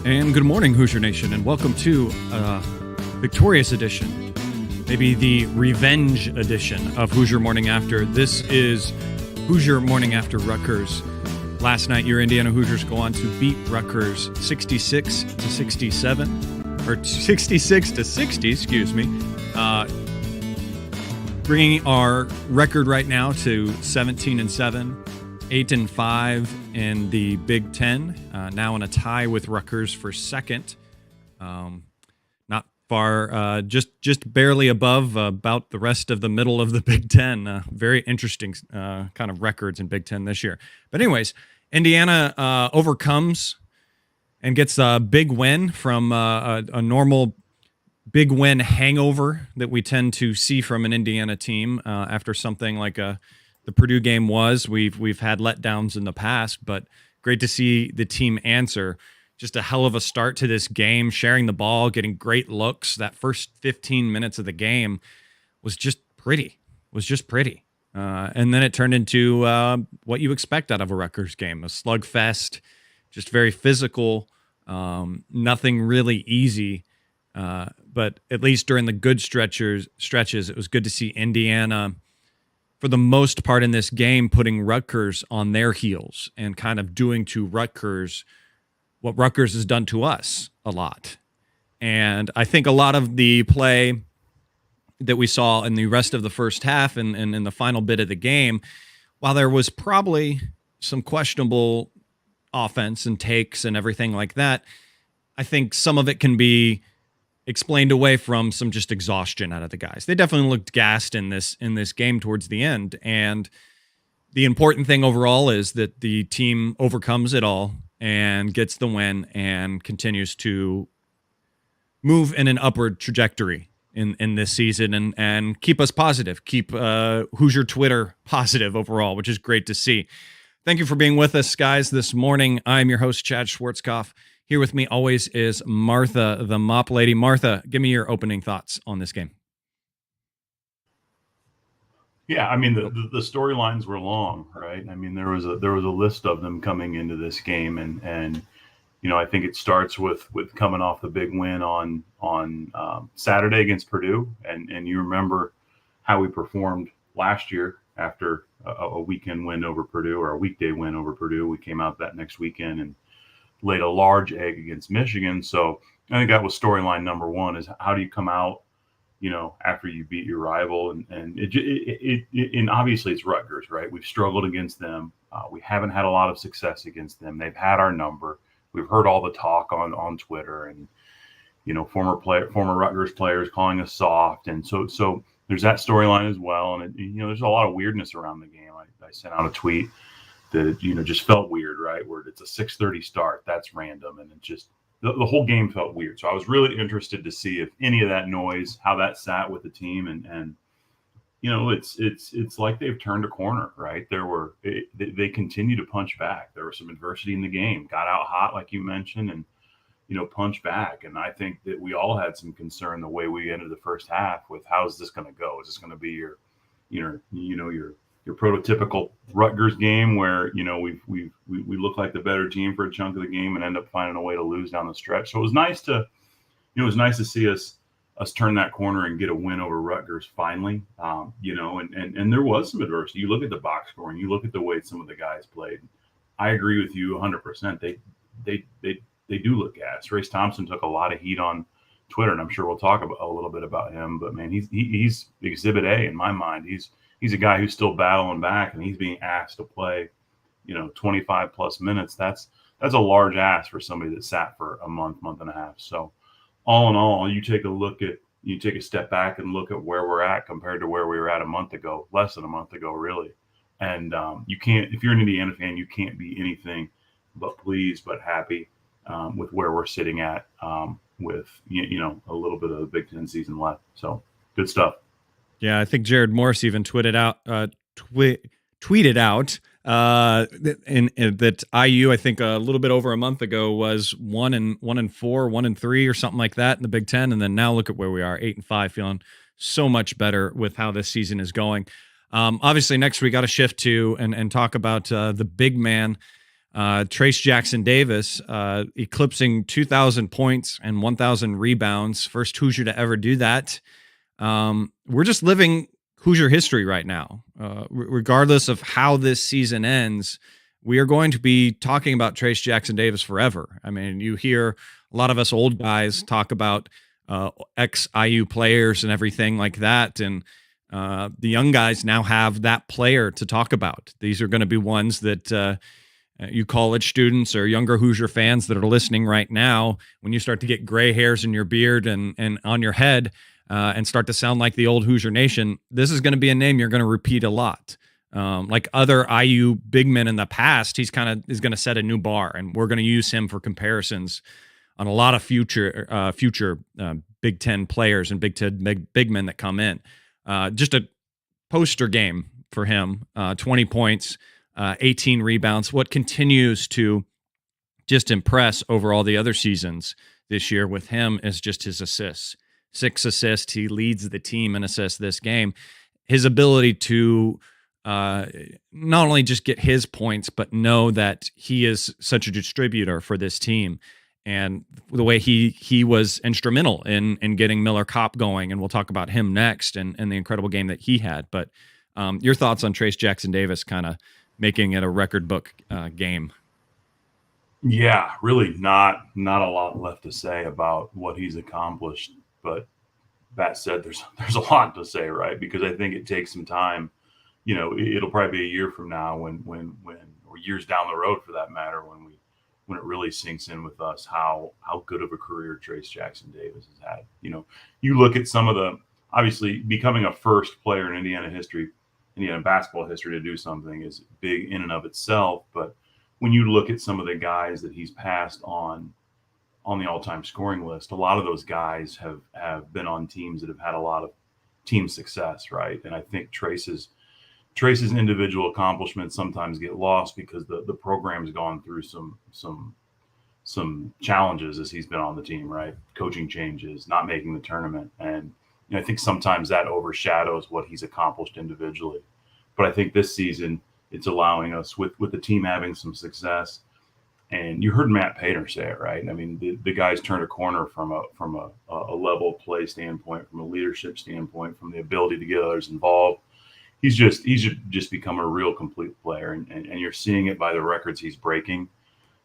And good morning, Hoosier Nation, and welcome to Victorious Edition, maybe the revenge edition of Hoosier Morning After. This is Hoosier Morning After Rutgers. Last night, your Indiana Hoosiers go on to beat Rutgers 66-67, or 66-60, excuse me, bringing our record right now to 17-7. 8-5 in the Big Ten, now in a tie with Rutgers for second. Not far, just barely above about the rest of the middle of the Big Ten. Very interesting kind of records in Big Ten this year. But anyways, Indiana overcomes and gets a big win from a normal big win hangover that we tend to see from an Indiana team after something like the Purdue game was. We've had letdowns in the past, but great to see the team answer. Just a hell of a start to this game, sharing the ball, getting great looks. That first 15 minutes of the game was just pretty. And then it turned into what you expect out of a Rutgers game, a slugfest, just very physical, nothing really easy. But at least during the good stretches, it was good to see Indiana, for the most part in this game, putting Rutgers on their heels and kind of doing to Rutgers what Rutgers has done to us a lot. And I think a lot of the play that we saw in the rest of the first half and in the final bit of the game, while there was probably some questionable offense and takes and everything like that, I think some of it can be explained away from some just exhaustion out of the guys. They definitely looked gassed in this game towards the end. And the important thing overall is that the team overcomes it all and gets the win and continues to move in an upward trajectory in this season and keep us positive, keep Hoosier Twitter positive overall, which is great to see. Thank you for being with us, guys, this morning. I'm your host, Chad Schwartzkopf. Here with me always is Martha, the mop lady. Martha, give me your opening thoughts on this game. Yeah, I mean the storylines were long, right? I mean there was a list of them coming into this game, and you know I think it starts with coming off the big win on Saturday against Purdue, and you remember how we performed last year after a weekend win over Purdue, or a weekday win over Purdue. We came out that next weekend and laid a large egg against Michigan. So I think that was storyline number one, is how do you come out, you know, after you beat your rival? And obviously it's Rutgers, right? We've struggled against them. We haven't had a lot of success against them. They've had our number. We've heard all the talk on Twitter, and, you know, former Rutgers players calling us soft. And so there's that storyline as well. And, you know, there's a lot of weirdness around the game. I sent out a tweet that, you know, just felt weird, right? Where it's a 6:30 start, that's random, and it just the whole game felt weird. So I was really interested to see if any of that noise, how that sat with the team, and you know, it's like they've turned a corner, right? They continue to punch back. There was some adversity in the game, got out hot like you mentioned, and you know, punch back. And I think that we all had some concern the way we ended the first half with how is this going to go? Is this going to be your prototypical Rutgers game where, you know, we look like the better team for a chunk of the game and end up finding a way to lose down the stretch. So it was nice to see us turn that corner and get a win over Rutgers finally. You know, and there was some adversity. You look at the box score and you look at the way some of the guys played. I agree with you 100%. They do look gassed. Race Thompson took a lot of heat on Twitter, and I'm sure we'll talk a little bit about him. But man, he's Exhibit A in my mind. He's a guy who's still battling back, and he's being asked to play, you know, 25 plus minutes. That's a large ask for somebody that sat for a month and a half. So all in all, you take a step back and look at where we're at compared to where we were at a month ago, less than a month ago, really. And you can't, if you're an Indiana fan, you can't be anything but pleased, but happy with where we're sitting at with, you know, a little bit of the Big Ten season left. So good stuff. Yeah, I think Jared Morse even tweeted out that IU, I think a little bit over a month ago, was 1-4, 1-3 or something like that in the Big Ten, and then now look at where we are, 8-5, feeling so much better with how this season is going. Obviously, next we got to shift to and talk about the big man Trace Jackson Davis eclipsing 2,000 points and 1,000 rebounds. First Hoosier to ever do that. We're just living Hoosier history right now. Regardless of how this season ends, we are going to be talking about Trace Jackson Davis forever. I mean, you hear a lot of us old guys talk about ex-IU players and everything like that, and the young guys now have that player to talk about. These are going to be ones that you college students or younger Hoosier fans that are listening right now, when you start to get gray hairs in your beard and on your head, and start to sound like the old Hoosier Nation, this is going to be a name you're going to repeat a lot. Like other IU big men in the past, he's kind of is going to set a new bar, and we're going to use him for comparisons on a lot of future Big Ten players and Big Ten big men that come in. Just a poster game for him. 20 points, 18 rebounds. What continues to just impress over all the other seasons this year with him is just his assists. 6 assists. He leads the team in assists this game. His ability to not only just get his points, but know that he is such a distributor for this team. And the way he was instrumental in getting Miller Kopp going, and we'll talk about him next and the incredible game that he had. But your thoughts on Trace Jackson Davis kind of making it a record book game? Yeah, really not a lot left to say about what he's accomplished. But that said, there's a lot to say, right? Because I think it takes some time. You know, it'll probably be a year from now when or years down the road for that matter, when it really sinks in with us how good of a career Trace Jackson Davis has had. You know, you look at some of the, obviously becoming a first player in Indiana basketball history to do something is big in and of itself. But when you look at some of the guys that he's passed on the all-time scoring list, a lot of those guys have been on teams that have had a lot of team success, right? And I think Trace's individual accomplishments sometimes get lost because the program's gone through some challenges as he's been on the team, right? Coaching changes, not making the tournament. And I think sometimes that overshadows what he's accomplished individually. But I think this season it's allowing us with the team having some success. And you heard Matt Painter say it, right? I mean, the guy's turned a corner from a level play standpoint, from a leadership standpoint, from the ability to get others involved. He's just become a real complete player, and you're seeing it by the records he's breaking.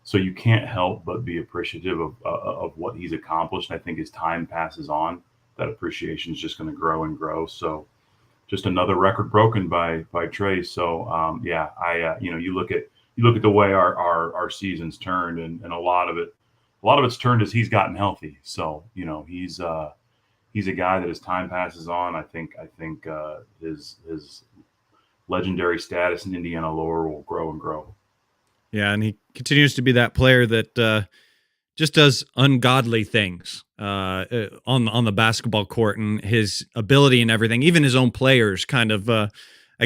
So you can't help but be appreciative of what he's accomplished. And I think as time passes on, that appreciation is just going to grow and grow. So just another record broken by Trace. So you look at the way our season's turned, and a lot of it's turned as he's gotten healthy. So he's a guy that as time passes on, I think his legendary status in Indiana lore will grow and grow. Yeah, and he continues to be that player that just does ungodly things on the basketball court, and his ability and everything. Even his own players kind of, I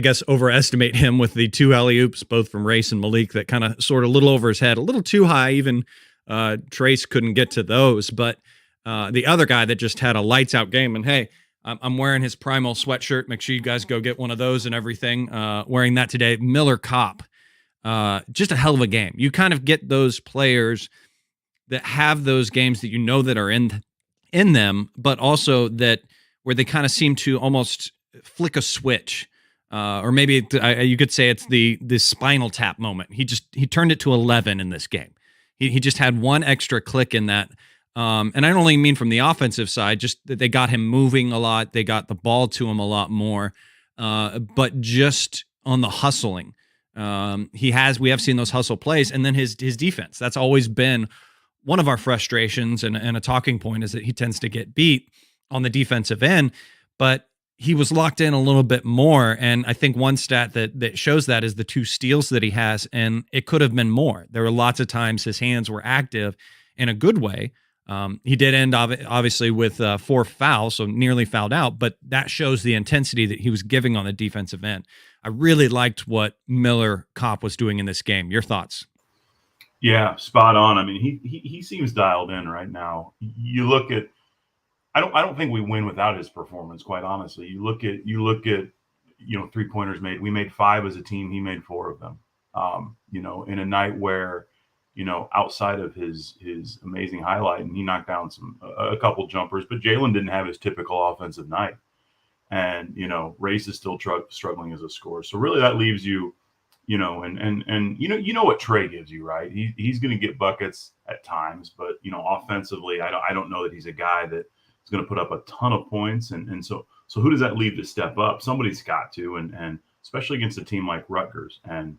guess, overestimate him with the 2 alley-oops, both from Race and Malik, that kind of soared a little over his head, a little too high. Even Trace couldn't get to those, but the other guy that just had a lights-out game, and hey, I'm wearing his Primal sweatshirt. Make sure you guys go get one of those and everything. Wearing that today. Miller Kopp. Just a hell of a game. You kind of get those players that have those games that that are in them, but also that where they kind of seem to almost flick a switch. Or maybe you could say it's the Spinal Tap moment. He turned it to 11 in this game. He just had one extra click in that. And I don't only mean from the offensive side, just that they got him moving a lot. They got the ball to him a lot more. But just on the hustling, we have seen those hustle plays, and then his defense. That's always been one of our frustrations and a talking point, is that he tends to get beat on the defensive end, but he was locked in a little bit more. And I think one stat that shows that is the 2 steals that he has, and it could have been more. There were lots of times his hands were active in a good way. He did end obviously with 4 fouls, so nearly fouled out, but that shows the intensity that he was giving on the defensive end. I really liked what Miller Kopp was doing in this game. Your thoughts? Yeah, spot on. I mean, he seems dialed in right now. You look at, I don't think we win without his performance, quite honestly. You look at 3-pointers made. We made 5 as a team. He made 4 of them. In a night where, outside of his amazing highlight, and he knocked down a couple jumpers, but Jalen didn't have his typical offensive night. And, Race is still struggling as a scorer. So really that leaves you, what Trey gives you, right? He's going to get buckets at times, but, offensively, I don't know that he's a guy that is going to put up a ton of points. And so who does that leave to step up? Somebody's got to, and especially against a team like Rutgers. And,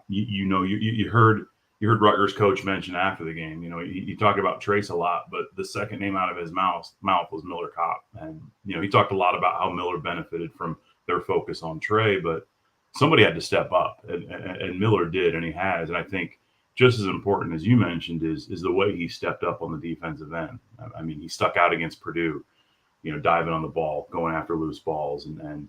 you heard Rutgers coach mention after the game, he talked about Trace a lot, but the second name out of his mouth was Miller Kopp. And, he talked a lot about how Miller benefited from their focus on Trey, but somebody had to step up, and Miller did, and he has. And I think just as important as you mentioned is the way he stepped up on the defensive end. I mean, he stuck out against Purdue, diving on the ball, going after loose balls, and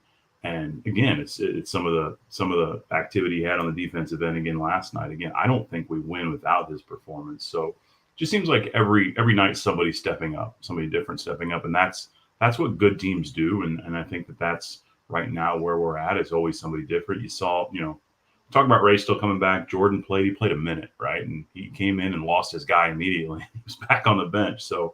again, it's some of the activity he had on the defensive end again last night. Again, I don't think we win without his performance. So, it just seems like every night somebody's stepping up, somebody different stepping up, and that's what good teams do. And I think that's right now where we're at. It's always somebody different. You saw, talk about Ray still coming back. Jordan he played a minute, right, and he came in and lost his guy immediately. He was back on the bench. So,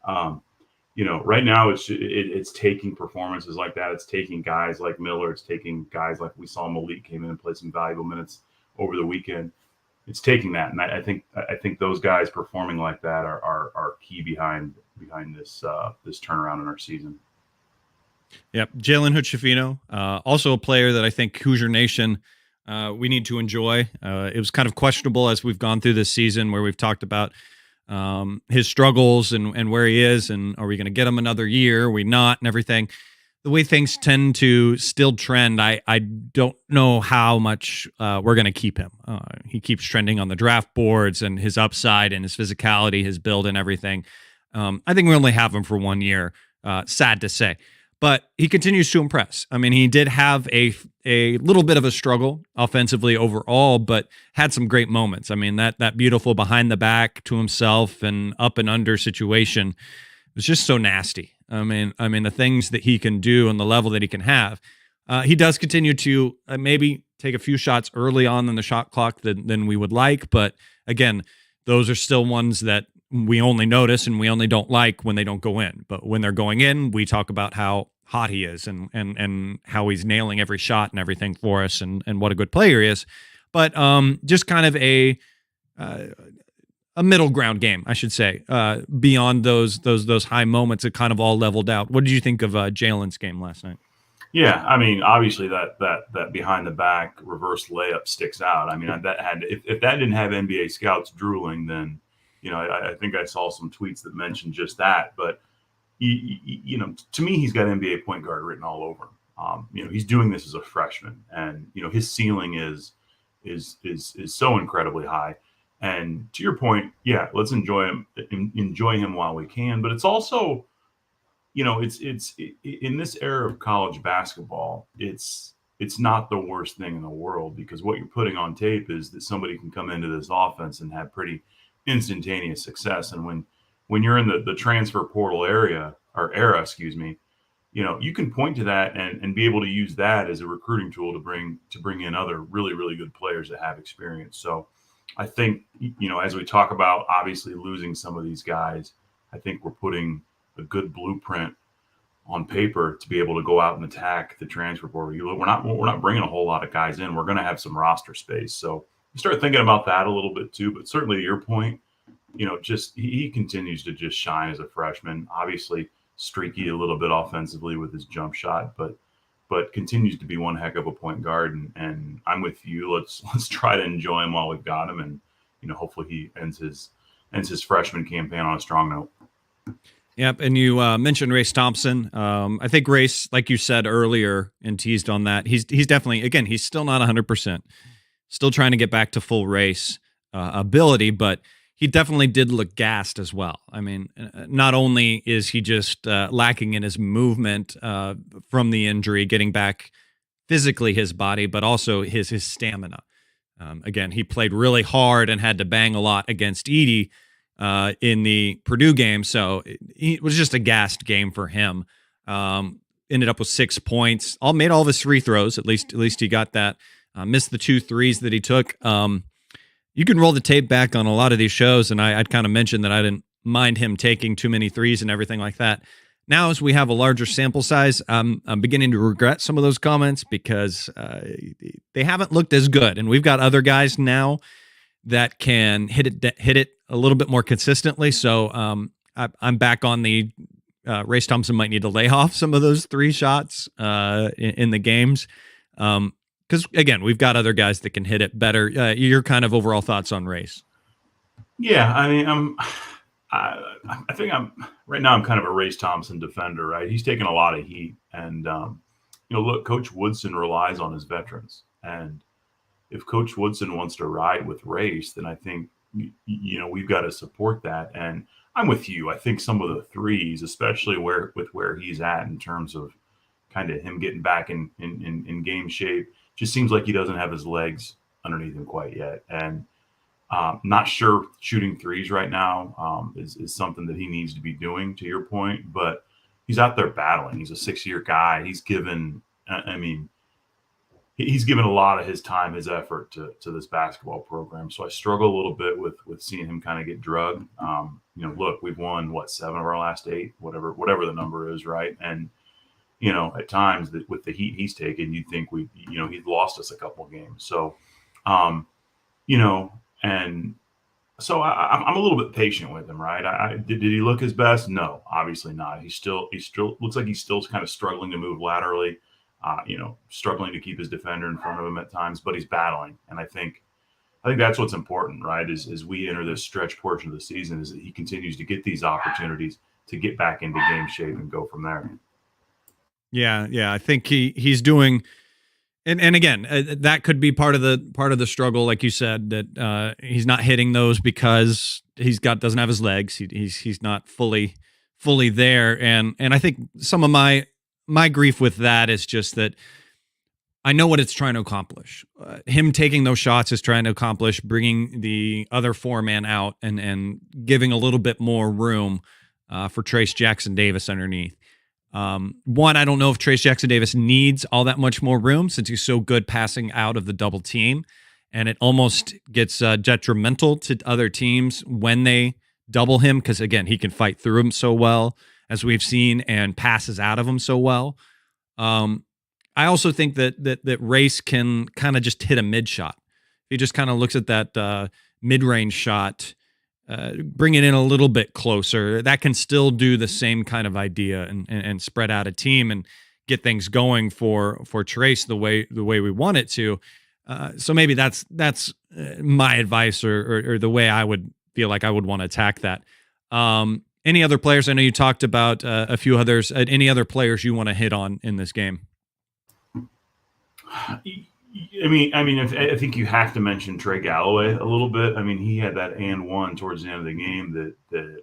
right now it's taking performances like that. It's taking guys like Miller. It's taking guys like we saw Malik came in and played some valuable minutes over the weekend. It's taking that, and I think those guys performing like that are key behind this turnaround in our season. Yep, Jalen Hood-Schifino, also a player that I think Hoosier Nation we need to enjoy. It was kind of questionable as we've gone through this season, where we've talked about his struggles and where he is, and are we going to get him another year? Are we not? And everything. The way things tend to still trend, I don't know how much we're going to keep him. He keeps trending on the draft boards, and his upside and his physicality, his build and everything. I think we only have him for 1 year. Sad to say. But he continues to impress. I mean, he did have a little bit of a struggle offensively overall, but had some great moments. I mean, that beautiful behind the back to himself and up and under situation was just so nasty. I mean, the things that he can do and the level that he can have. He does continue to maybe take a few shots early on in the shot clock than we would like. But again, those are still ones that we only notice and we only don't like when they don't go in. But when they're going in, we talk about how hot he is and how he's nailing every shot and everything for us and what a good player he is. But just kind of a middle ground game, I should say. Beyond those high moments, it kind of all leveled out. What did you think of Jalen's game last night? Yeah, I mean, obviously that behind the back reverse layup sticks out. I mean, if that didn't have NBA scouts drooling, then I think I saw some tweets that mentioned just that. But to me, he's got NBA point guard written all over him. He's doing this as a freshman, and his ceiling is so incredibly high. And to your point, yeah, let's enjoy him while we can. But it's also, it's in this era of college basketball, it's not the worst thing in the world, because what you're putting on tape is that somebody can come into this offense and have pretty instantaneous success. And when you're in the transfer portal era, you can point to that and be able to use that as a recruiting tool to bring in other really, really good players that have experience. So I think, as we talk about obviously losing some of these guys, I think we're putting a good blueprint on paper to be able to go out and attack the transfer portal. We're not bringing a whole lot of guys in. We're going to have some roster space. So you start thinking about that a little bit too, but certainly to your point, just he continues to just shine as a freshman. Obviously streaky a little bit offensively with his jump shot, but continues to be one heck of a point guard. And I'm with you. Let's try to enjoy him while we've got him, and hopefully he ends his freshman campaign on a strong note. Yep, and you mentioned Race Thompson. I think Race, like you said earlier and teased on that, he's definitely, again, he's still not 100%. Still trying to get back to full Race ability, but he definitely did look gassed as well. I mean, not only is he just lacking in his movement from the injury, getting back physically his body, but also his stamina. Again, he played really hard and had to bang a lot against Edey in the Purdue game, so it was just a gassed game for him. Ended up with 6 points. Made all of his free throws. At least he got that. Missed the 2 threes that he took. You can roll the tape back on a lot of these shows, and I'd kind of mentioned that I didn't mind him taking too many threes and everything like that. Now, as we have a larger sample size, I'm beginning to regret some of those comments because they haven't looked as good. And we've got other guys now that can hit it a little bit more consistently. So I'm back on the Race Thompson might need to lay off some of those 3 shots in the games. Because, again, we've got other guys that can hit it better. Your kind of overall thoughts on Race? Yeah, I mean, I think right now I'm kind of a Race Thompson defender, right? He's taking a lot of heat. And, look, Coach Woodson relies on his veterans. And if Coach Woodson wants to ride with Race, then I think, we've got to support that. And I'm with you. I think some of the threes, especially where he's at in terms of kind of him getting back in game shape, just seems like he doesn't have his legs underneath him quite yet. And not sure shooting threes right now is something that he needs to be doing, to your point, but he's out there battling. He's a 6-year guy. He's given a lot of his time, his effort to this basketball program. So I struggle a little bit with seeing him kind of get drugged. Look, we've won 7 of our last 8, whatever the number is, right? And at times with the heat he's taken, you'd think he'd lost us a couple of games. So, and so I'm a little bit patient with him, right? Did he look his best? No, obviously not. He still looks like he's still kind of struggling to move laterally, struggling to keep his defender in front of him at times, but he's battling. And I think that's what's important, right? As we enter this stretch portion of the season, is that he continues to get these opportunities to get back into game shape and go from there. Yeah. I think he's doing, and again, that could be part of the struggle, like you said, that he's not hitting those because doesn't have his legs. He's not fully there, and I think some of my grief with that is just that I know what it's trying to accomplish. Him taking those shots is trying to accomplish bringing the other 4-man out and giving a little bit more room for Trace Jackson Davis underneath. One, I don't know if Trace Jackson Davis needs all that much more room since he's so good passing out of the double team, and it almost gets detrimental to other teams when they double him because, again, he can fight through him so well, as we've seen, and passes out of him so well. I also think that Race can kind of just hit a mid shot. He just kind of looks at that mid-range shot, bring it in a little bit closer. That can still do the same kind of idea and spread out a team and get things going for Trace the way we want it to. So maybe that's my advice or the way I would feel like I would want to attack that. Any other players? I know you talked about a few others. Any other players you want to hit on in this game? I think you have to mention Trey Galloway a little bit. I mean, he had that and one towards the end of the game that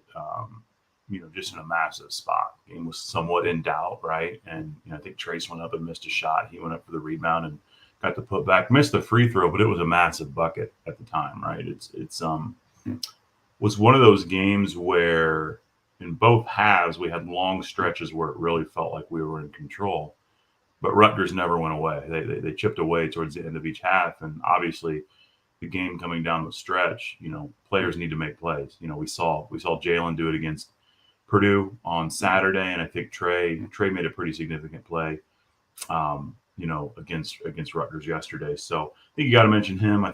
just in a massive spot. Game was somewhat in doubt, right? And I think Trace went up and missed a shot. He went up for the rebound and got the putback, missed the free throw, but it was a massive bucket at the time, right? It's was one of those games where in both halves we had long stretches where it really felt like we were in control. But Rutgers never went away. They chipped away towards the end of each half, and obviously, the game coming down the stretch, players need to make plays. We saw Jalen do it against Purdue on Saturday, and I think Trey made a pretty significant play, against Rutgers yesterday. So I think you got to mention him. I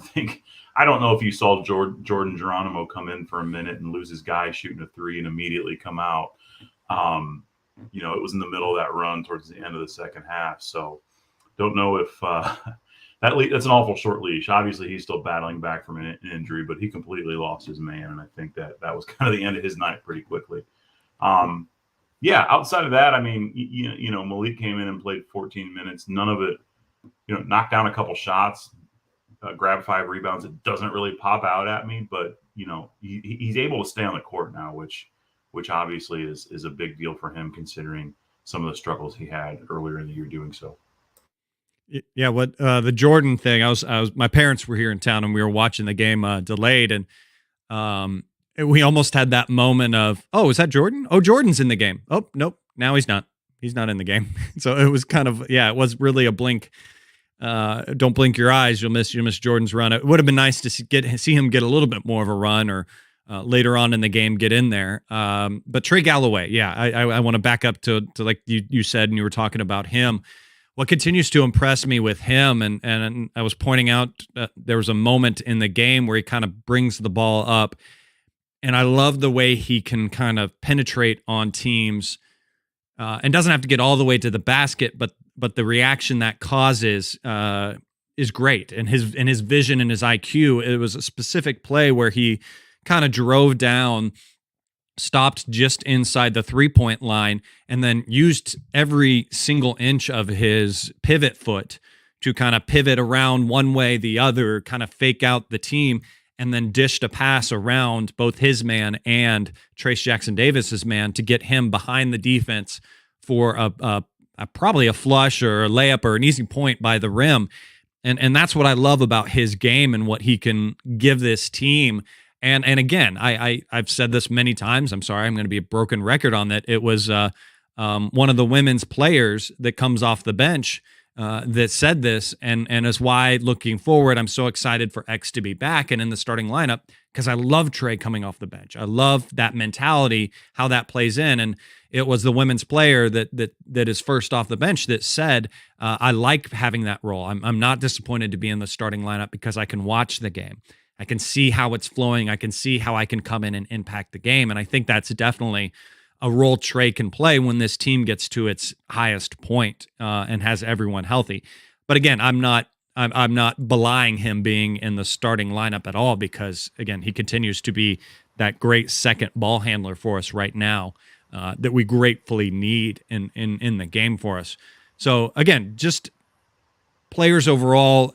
don't know if you saw Jordan Geronimo come in for a minute and lose his guy shooting a 3 and immediately come out. It was in the middle of that run towards the end of the second half. So don't know if that's an awful short leash. Obviously, he's still battling back from an injury, but he completely lost his man. And I think that was kind of the end of his night pretty quickly. Outside of that, Malik came in and played 14 minutes. None of it, knocked down a couple shots, grabbed 5 rebounds. It doesn't really pop out at me, but, he's able to stay on the court now, which obviously is a big deal for him considering some of the struggles he had earlier in the year doing so. Yeah, what the Jordan thing, I was my parents were here in town and we were watching the game delayed, and we almost had that moment of, oh, is that Jordan? Oh, Jordan's in the game. Oh, nope, now he's not. He's not in the game. So it was kind of, it was really a blink Don't blink your eyes. You'll miss Jordan's run. It would have been nice to see him get a little bit more of a run, or later on in the game get in there. But Trey Galloway, yeah, I want to back up to like you said, and you were talking about him. What continues to impress me with him, and I was pointing out there was a moment in the game where he kind of brings the ball up, and I love the way he can kind of penetrate on teams, and doesn't have to get all the way to the basket, but the reaction that causes is great, and his vision and his IQ. It was a specific play where he kind of drove down, stopped just inside the 3-point line, and then used every single inch of his pivot foot to kind of pivot around one way, the other, kind of fake out the team, and then dished a pass around both his man and Trace Jackson Davis's man to get him behind the defense for a probably a flush or a layup or an easy point by the rim. And that's what I love about his game and what he can give this team. And again, I've said this many times. I'm sorry, I'm going to be a broken record on that. It was one of the women's players that comes off the bench that said this, and is why, looking forward, I'm so excited for X to be back and in the starting lineup, because I love Trey coming off the bench. I love that mentality, how that plays in. And it was the women's player that is first off the bench that said, I like having that role. I'm not disappointed to be in the starting lineup because I can watch the game. I can see how it's flowing. I can see how I can come in and impact the game. And I think that's definitely a role Trey can play when this team gets to its highest point and has everyone healthy. But again, I'm not belying him being in the starting lineup at all, because again, he continues to be that great second ball handler for us right now that we gratefully need in the game for us. So again, just players overall,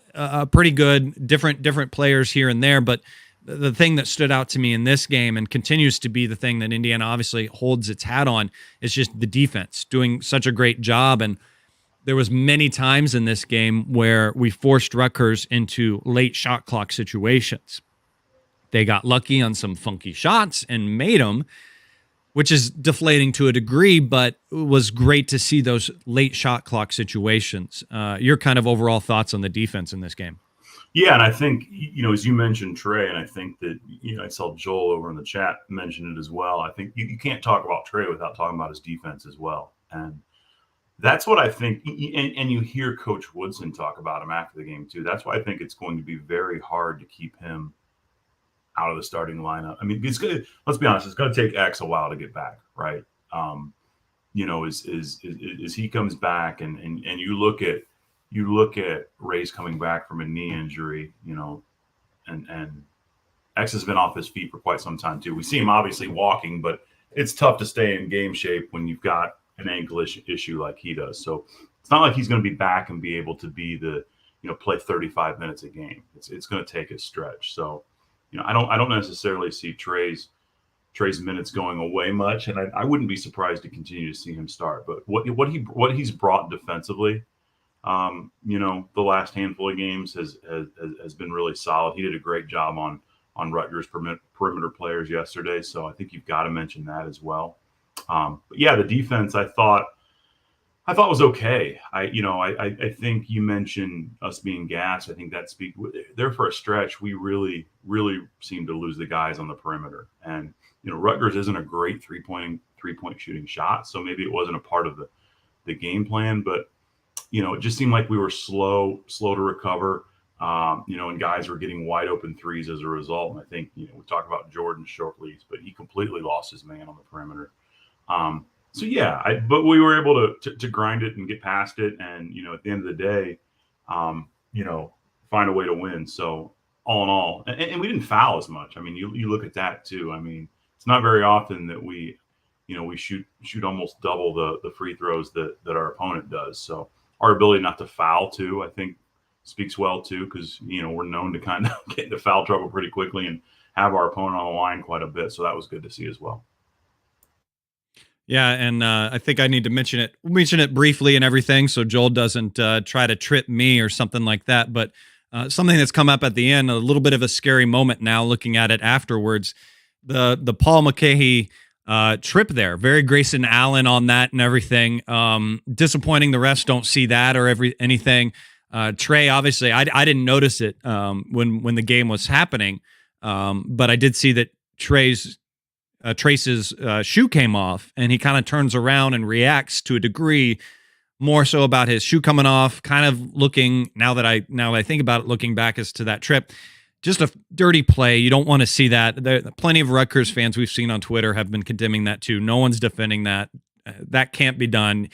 pretty good, different players here and there. But the thing that stood out to me in this game, and continues to be the thing that Indiana obviously holds its hat on, is just the defense doing such a great job. And there was many times in this game where we forced Rutgers into late shot clock situations. They got lucky on some funky shots and made them, which is deflating to a degree, but it was great to see those late shot clock situations. Your kind of overall thoughts on the defense in this game? Yeah, and I think, as you mentioned Trey, and I think that, I saw Joel over in the chat mention it as well. I think you can't talk about Trey without talking about his defense as well. And that's what I think, and you hear Coach Woodson talk about him after the game too. That's why I think it's going to be very hard to keep him out of the starting lineup. I mean, let's be honest, it's going to take X a while to get back, right? As he comes back, and you look at Ray's coming back from a knee injury, and X has been off his feet for quite some time too. We see him obviously walking, but it's tough to stay in game shape when you've got an ankle issue like he does. So it's not like he's going to be back and be able to be play 35 minutes a game. It's going to take a stretch. So, I don't necessarily see Trey's minutes going away much, and I wouldn't be surprised to continue to see him start. But what he's brought defensively, the last handful of games has been really solid. He did a great job on Rutgers perimeter players yesterday, so I think you've got to mention that as well. But yeah, the defense I thought was okay. I think you mentioned us being gassed. I think that there for a stretch. We really seemed to lose the guys on the perimeter, and Rutgers isn't a great three-point shooting shot, so maybe it wasn't a part of the game plan. But it just seemed like we were slow to recover. And guys were getting wide open threes as a result. And I think we talk about Jordan's short leads, but he completely lost his man on the perimeter. So yeah, but we were able to grind it and get past it, and at the end of the day, find a way to win. So all in all, and we didn't foul as much. I mean, you look at that too. I mean, it's not very often that we shoot almost double the free throws that our opponent does. So our ability not to foul too, I think, speaks well too, because we're known to kind of get into foul trouble pretty quickly and have our opponent on the line quite a bit. So that was good to see as well. Yeah, and I think I need to mention it briefly and everything, so Joel doesn't try to trip me or something like that. But something that's come up at the end, a little bit of a scary moment now looking at it afterwards. The Paul McCahey trip there, very Grayson Allen on that and everything. Disappointing the refs don't see that or anything. Trey, obviously, I didn't notice it when the game was happening, but I did see that Trace's shoe came off, and he kind of turns around and reacts to a degree more so about his shoe coming off, kind of looking, now that I think about it, looking back as to that trip, just a dirty play. You don't want to see that. Plenty of Rutgers fans we've seen on Twitter have been condemning that too. No one's defending that. That can't be done.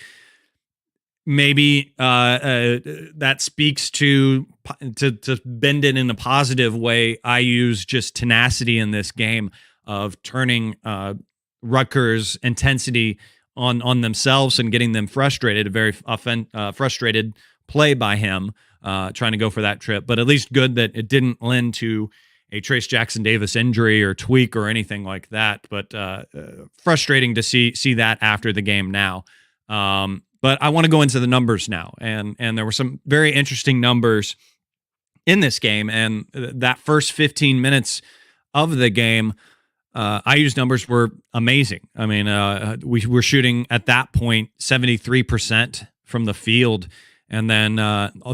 Maybe that speaks to bend it in a positive way. I use just tenacity in this game of turning Rutgers' intensity on themselves and getting them frustrated. A very frustrated play by him, trying to go for that trip. But at least good that it didn't lend to a Trace Jackson Davis injury or tweak or anything like that. But frustrating to see that after the game now. But I want to go into the numbers now, and there were some very interesting numbers in this game. And that first 15 minutes of the game, IU's numbers were amazing. I mean, we were shooting at that point 73% from the field, and then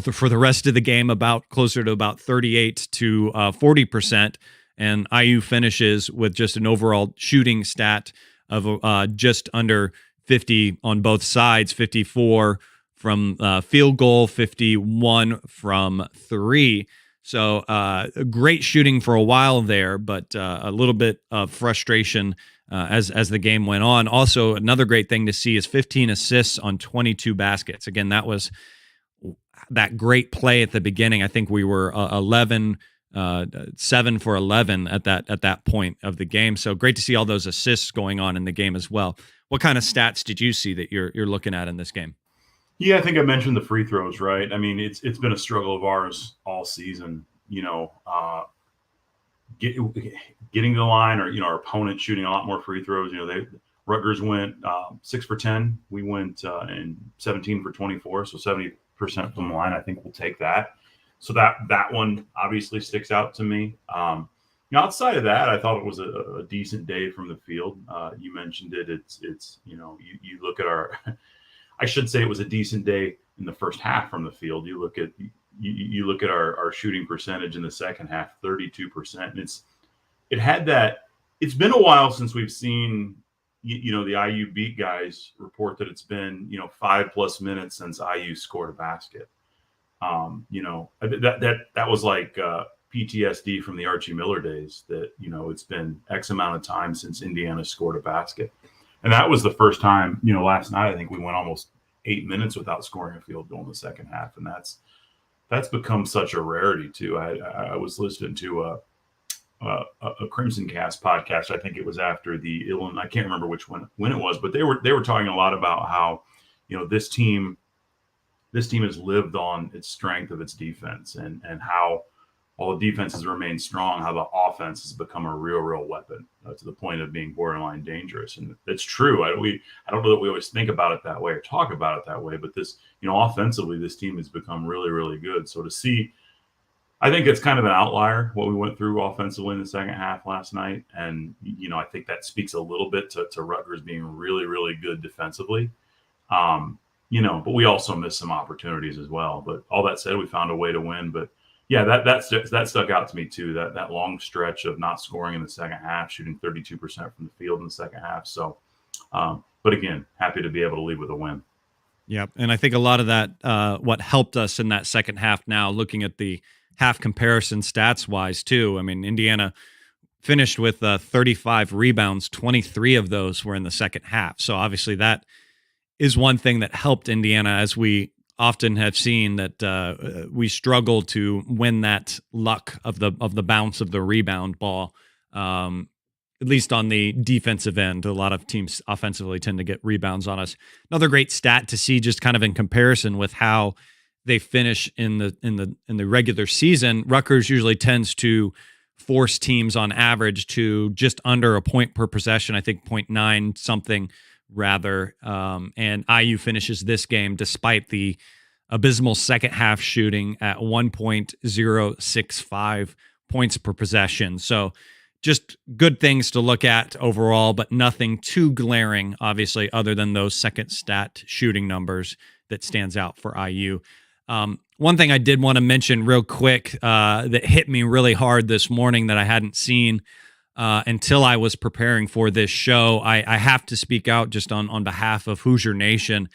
for the rest of the game, closer to about 38 to 40%. And IU finishes with just an overall shooting stat of just under 50 on both sides, 54 from field goal, 51 from three. So great shooting for a while there, but a little bit of frustration as the game went on. Also, another great thing to see is 15 assists on 22 baskets. Again, that was that great play at the beginning. I think we were 7 for 11 at that point of the game. So great to see all those assists going on in the game as well. What kind of stats did you see that you're looking at in this game? Yeah, I think I mentioned the free throws, right? I mean, it's been a struggle of ours all season. Getting to the line, or our opponent shooting a lot more free throws. Rutgers went 6 for 10. We went 17 for 24, so 70% from the line. I think we'll take that. So that one obviously sticks out to me. Outside of that, I thought it was a decent day from the field. You mentioned it. It's you look at our. I should say it was a decent day in the first half from the field. You look at our shooting percentage in the second half, 32%, and it had that. It's been a while since we've seen the IU beat guys report that it's been 5+ minutes since IU scored a basket. That was like PTSD from the Archie Miller days, that it's been X amount of time since Indiana scored a basket. And that was the first time, last night, I think we went almost 8 minutes without scoring a field goal in the second half. And that's become such a rarity too. I was listening to a Crimson Cast podcast. I think it was after the Illinois, I can't remember which one, when it was, but they were talking a lot about how, this team has lived on its strength of its defense, and how all the defenses remain strong, how the offense has become a real weapon to the point of being borderline dangerous. And it's true. I don't know that we always think about it that way or talk about it that way, but this, offensively, this team has become really good. So to see, I think it's kind of an outlier what we went through offensively in the second half last night. And, I think that speaks a little bit to Rutgers being really good defensively. But we also missed some opportunities as well. But all that said, we found a way to win. But yeah, that stuck out to me too. That long stretch of not scoring in the second half, shooting 32% from the field in the second half. So, but again, happy to be able to leave with a win. Yeah, and I think a lot of that, what helped us in that second half. Now, looking at the half comparison stats wise too. I mean, Indiana finished with 35 rebounds. 23 of those were in the second half. So obviously that is one thing that helped Indiana, as we often have seen that we struggle to win that luck of the bounce of the rebound ball. At least on the defensive end, a lot of teams offensively tend to get rebounds on us. Another great stat to see, just kind of in comparison with how they finish in the regular season. Rutgers usually tends to force teams on average to just under a point per possession. I think 0.9 something rather. And IU finishes this game, despite the abysmal second half shooting, at 1.065 points per possession. So just good things to look at overall, but nothing too glaring, obviously, other than those second stat shooting numbers that stands out for IU. One thing I did want to mention real quick that hit me really hard this morning that I hadn't seen until I was preparing for this show. I have to speak out just on behalf of Hoosier Nation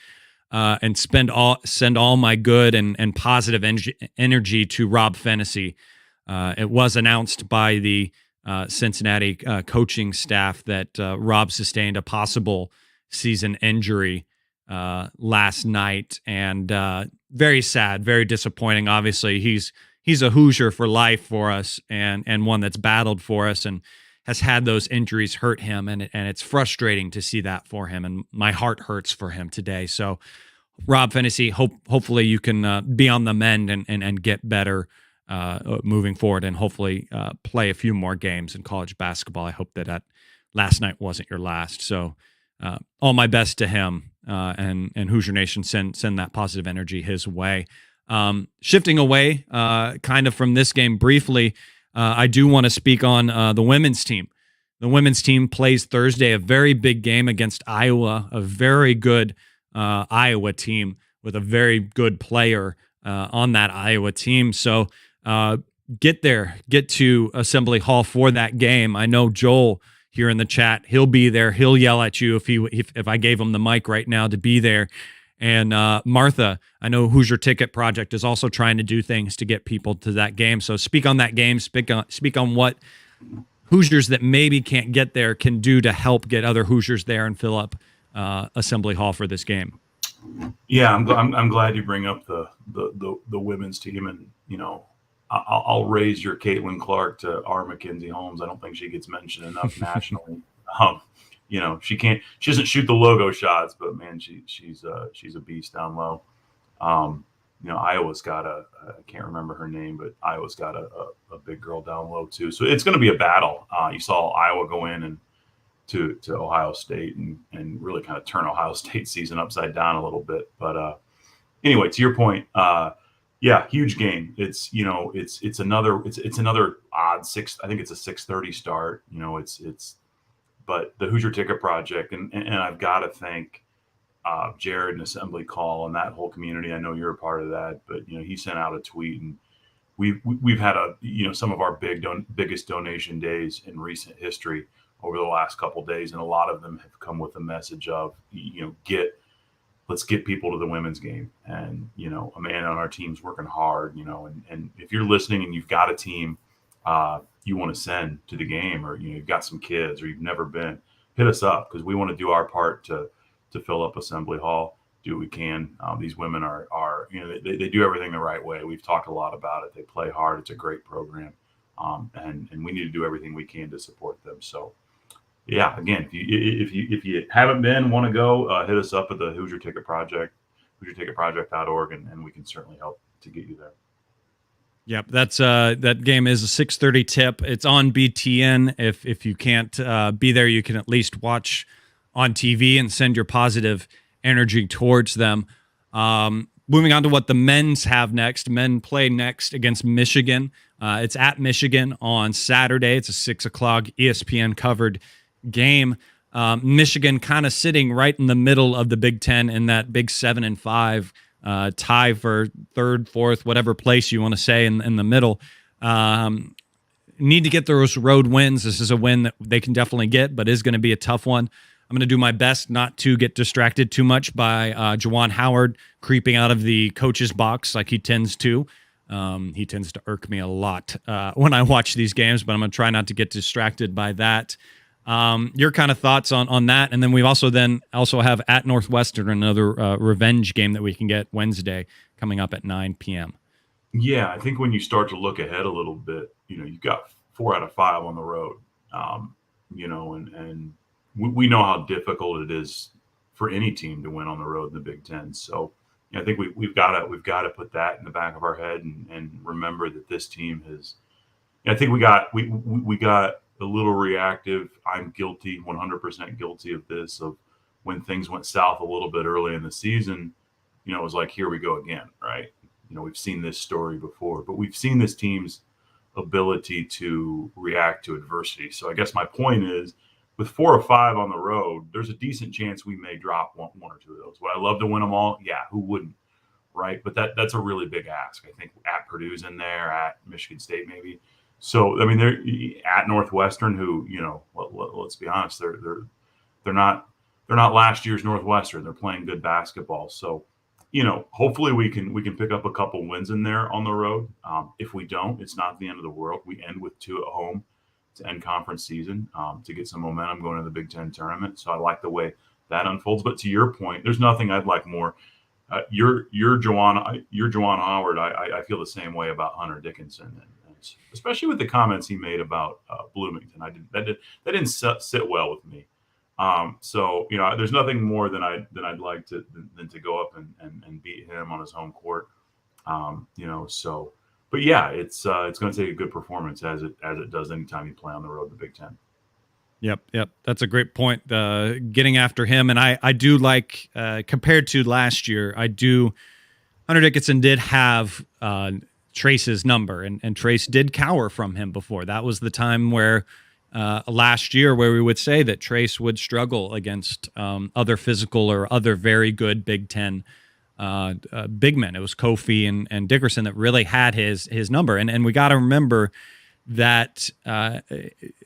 and send all my good and positive energy to Rob Fennessy. It was announced by the Cincinnati coaching staff that Rob sustained a possible season injury last night, and very sad, very disappointing. Obviously, he's a Hoosier for life for us, and one that's battled for us and has had those injuries hurt him, and it's frustrating to see that for him, and my heart hurts for him today. So, Rob Fennessy, hopefully you can be on the mend and get better moving forward, and hopefully play a few more games in college basketball. I hope that last night wasn't your last. So, all my best to him, and Hoosier Nation, send that positive energy his way. Shifting away kind of from this game briefly, I do want to speak on the women's team. The women's team plays Thursday, a very big game against Iowa, a very good Iowa team with a very good player on that Iowa team. So get to Assembly Hall for that game. I know Joel here in the chat, he'll be there. He'll yell at you if I gave him the mic right now to be there. And Martha, I know Hoosier Ticket Project is also trying to do things to get people to that game. So speak on that game. Speak on what Hoosiers that maybe can't get there can do to help get other Hoosiers there and fill up Assembly Hall for this game. Yeah, I'm glad you bring up the women's team, and I'll raise your Caitlin Clark to our Mackenzie Holmes. I don't think she gets mentioned enough nationally. She doesn't shoot the logo shots, but man, she's a beast down low. Iowa's got I can't remember her name, but Iowa's got a big girl down low too. So it's going to be a battle. You saw Iowa go in and to Ohio State and really kind of turn Ohio State season upside down a little bit. But anyway, to your point, yeah, huge game. It's another odd six. I think it's a 6:30 start. But the Hoosier Ticket Project, and I've got to thank Jared and Assembly Call and that whole community. I know you're a part of that, but he sent out a tweet, and we've had some of our biggest donation days in recent history over the last couple of days, and a lot of them have come with a message of let's get people to the women's game, and a man on our team's working hard, and if you're listening and you've got a team you want to send to the game, or you've got some kids, or you've never been, hit us up, because we want to do our part to fill up Assembly Hall, do what we can. These women are they do everything the right way. We've talked a lot about it. They play hard. It's a great program, and we need to do everything we can to support them. So yeah, again, if you haven't been, want to go, hit us up at the Hoosier Ticket Project, HoosierTicketProject.org, and we can certainly help to get you there. Yep, that's that game is a 6:30 tip. It's on BTN. If you can't be there, you can at least watch on TV and send your positive energy towards them. Moving on to what the men's have next. Men play next against Michigan. It's at Michigan on Saturday. It's a 6:00 ESPN covered game. Michigan kind of sitting right in the middle of the Big Ten in that Big 7 and 5 tie for third, fourth, whatever place you want to say in the middle. Need to get those road wins. This is a win that they can definitely get, but is going to be a tough one. I'm going to do my best not to get distracted too much by Juwan Howard creeping out of the coach's box like he tends to. He tends to irk me a lot when I watch these games, but I'm going to try not to get distracted by that. Your kind of thoughts on that, and then we also have at Northwestern another revenge game that we can get Wednesday coming up at 9 p.m. Yeah, I think when you start to look ahead a little bit, you've got 4 out of 5 on the road, and we know how difficult it is for any team to win on the road in the Big Ten. So I think we've got to put that in the back of our head and remember that this team has. I think we got a little reactive. I'm guilty, 100% guilty of this, of when things went south a little bit early in the season, it was like, here we go again, right? We've seen this story before, but we've seen this team's ability to react to adversity. So I guess my point is, with 4 or 5 on the road, there's a decent chance we may drop one or two of those. Would I love to win them all? Yeah, who wouldn't? right? But that's a really big ask. I think at Purdue's in there, at Michigan State maybe. So I mean, they're at Northwestern, who let's be honest, they're not last year's Northwestern. They're playing good basketball. So hopefully we can pick up a couple wins in there on the road. If we don't, it's not the end of the world. We end with 2 at home to end conference season, to get some momentum going to the Big Ten tournament. So I like the way that unfolds. But to your point, there's nothing I'd like more. You're Juwan Howard. I feel the same way about Hunter Dickinson, and especially with the comments he made about Bloomington. That didn't sit well with me. So there's nothing more than I'd like than to go up and beat him on his home court. So, but yeah, it's going to take a good performance as it does anytime you play on the road in the Big Ten. Yep. That's a great point. Getting after him, and I do like compared to last year. Hunter Dickinson did have Trace's number, and Trace did cower from him before. That was the time where last year where we would say that Trace would struggle against other physical or other very good Big Ten big men. It was Kofi and Dickerson that really had his number, and we got to remember that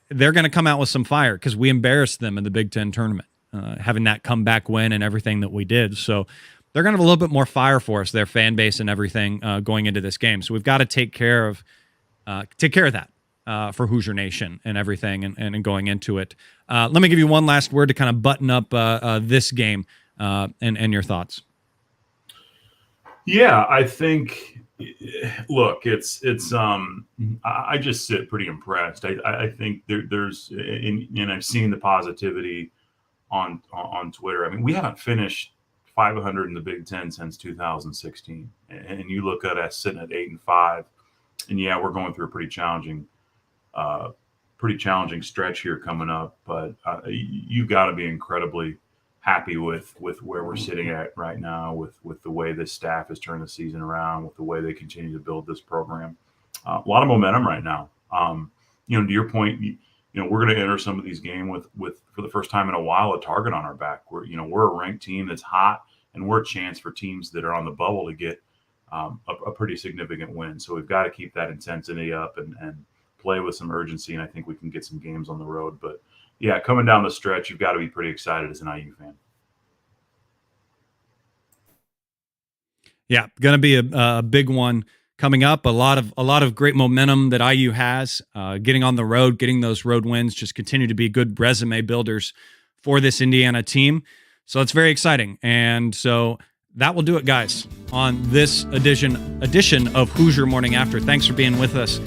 they're going to come out with some fire because we embarrassed them in the Big Ten tournament, having that comeback win and everything that we did. So they're going to have a little bit more fire for us, their fan base and everything going into this game. So we've got to take care of that for Hoosier Nation and everything and going into it. Let me give you one last word to kind of button up this game and your thoughts. Yeah, I think. Look, it's I just sit pretty impressed. I think there's and I've seen the positivity on Twitter. I mean, we haven't finished 500 in the Big Ten since 2016, and you look at us sitting at 8-5, and yeah, we're going through a pretty challenging stretch here coming up. But you've got to be incredibly happy with where we're sitting at right now, with the way this staff has turned the season around, with the way they continue to build this program. A lot of momentum right now. To your point, we're going to enter some of these games with for the first time in a while a target on our back. We're a ranked team that's hot, and we're a chance for teams that are on the bubble to get a pretty significant win. So we've got to keep that intensity up and play with some urgency, and I think we can get some games on the road. But yeah, coming down the stretch, you've got to be pretty excited as an IU fan. Yeah, going to be a big one coming up. A lot of great momentum that IU has. Getting on the road, getting those road wins, just continue to be good resume builders for this Indiana team. So it's very exciting. And so that will do it, guys, on this edition of Hoosier Morning After. Thanks for being with us.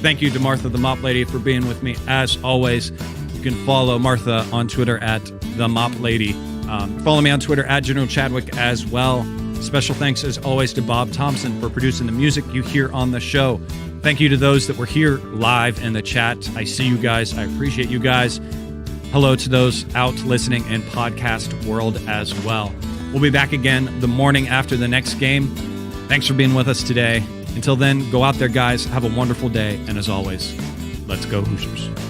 Thank you to Martha the Mop Lady for being with me as always. You can follow Martha on Twitter at the Mop Lady. Follow me on Twitter at General Chadwick as well. Special thanks as always to Bob Thompson for producing the music you hear on the show. Thank you to those that were here live in the chat. I see you guys. I appreciate you guys. Hello to those out listening in podcast world as well. We'll be back again the morning after the next game. Thanks for being with us today. Until then, go out there, guys. Have a wonderful day. And as always, let's go Hoosiers.